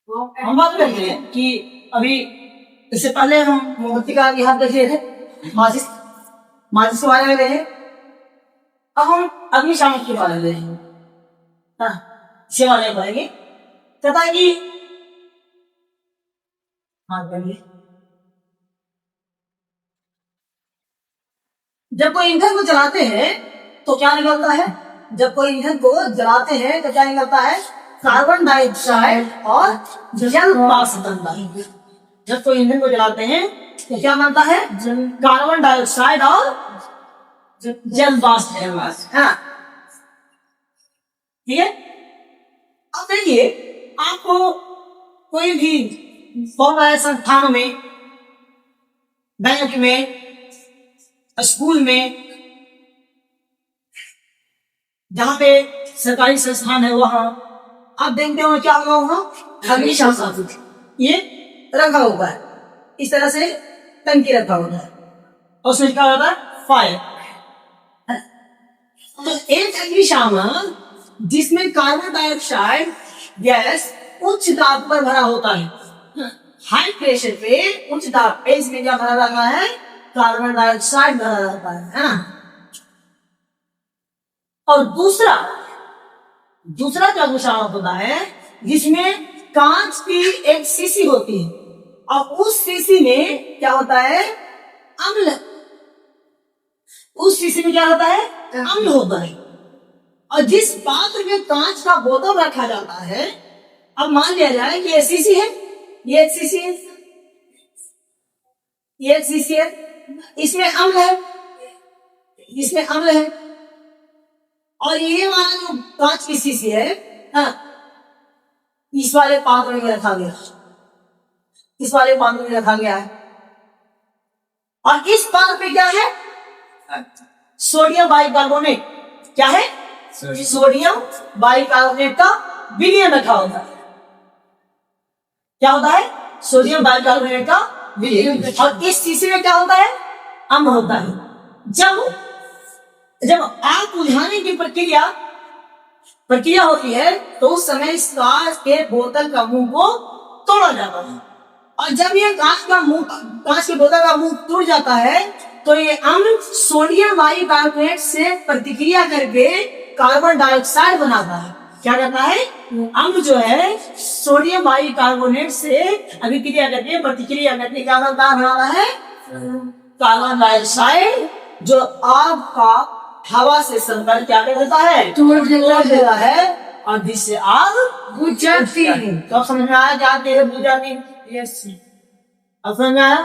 हम बात करते हैं कि अभी इससे पहले हम मोमबत्ती का यहाँ देखे थे, माचिस माचिस के बारे में देखे। अब हम अग्निशामक के बारे में देखेंगे। इसके बारे में पढ़ेंगे। कहता है कि जब कोई ईंधन को जलाते हैं तो क्या निकलता है? जब कोई ईंधन को जलाते हैं तो क्या निकलता है? कार्बन डाइऑक्साइड और जल वाष्प बनता है। जब कोई ईंधन को जलाते हैं तो क्या बनता है? कार्बन डाइऑक्साइड और जल वाष्प। हाँ, ठीक है। अब देखिए, आपको कोई भी बहुत सारे संस्थानों में, बैंक में, स्कूल में, जहाँ पे सरकारी संस्थान है वहां आप देखते हो क्या होगा? वहां अग्निशामक ये रखा हुआ है। इस तरह से टंकी रखा हुआ है और उसमें क्या होता है? फायर। तो एक अग्निशामक जिसमें कार्बन डाइऑक्साइड गैस उच्च दाब पर भरा होता है, हाई प्रेशर पे उच्च दाब पे इसमें क्या भरा रहता है? कार्बन डाइऑक्साइड भरा रहता है। और दूसरा जो अग्निशामक होता है जिसमें कांच की एक शीशी होती है और उस शीशी में क्या होता है? अम्ल। उस शीशी में क्या होता है? अम्ल होता है। और जिस पात्र में कांच का बोतल रखा जाता है, अब मान लिया जाए कि ये शीशी है, ये एक शीशी है, ये एक शीशी है, इसमें अम्ल है, इसमें अम्ल है, और ये वाला जो कांच की शीशी है, इस वाले पात्र में रखा गया, इस वाले पात्र में रखा गया है। और इस पात्र पे क्या है? Sodium bicarbonate. क्या है? सोडियम बाइकार्बोनेट का विलयन रखा होता है। क्या होता है? सोडियम बाइकार्बोनेट का विलयन। और इस शीशी में क्या होता है? अम्ल होता है। जब आग बुझाने की प्रक्रिया होती है तो उस समय कांच के बोतल का मुंह को तोड़ा जाता है। और जब ये कांच के बोतल का मुंह टूट जाता है तो ये अम्ल सोडियम बाइकार्बोनेट से प्रतिक्रिया करके कार्बन डाइऑक्साइड बनाता है। क्या करता है? अम्ल जो है सोडियम बाइकार्बोनेट से प्रतिक्रिया करके क्या बनाता है? कार्बन डाइऑक्साइड, जो आग का हवा से संपर्क क्या कर देता है? तोड़ देता है और जिससे आग बुझ जाती है। तो समझ में आया? क्या बुझ जाती है? अब समझ में आया?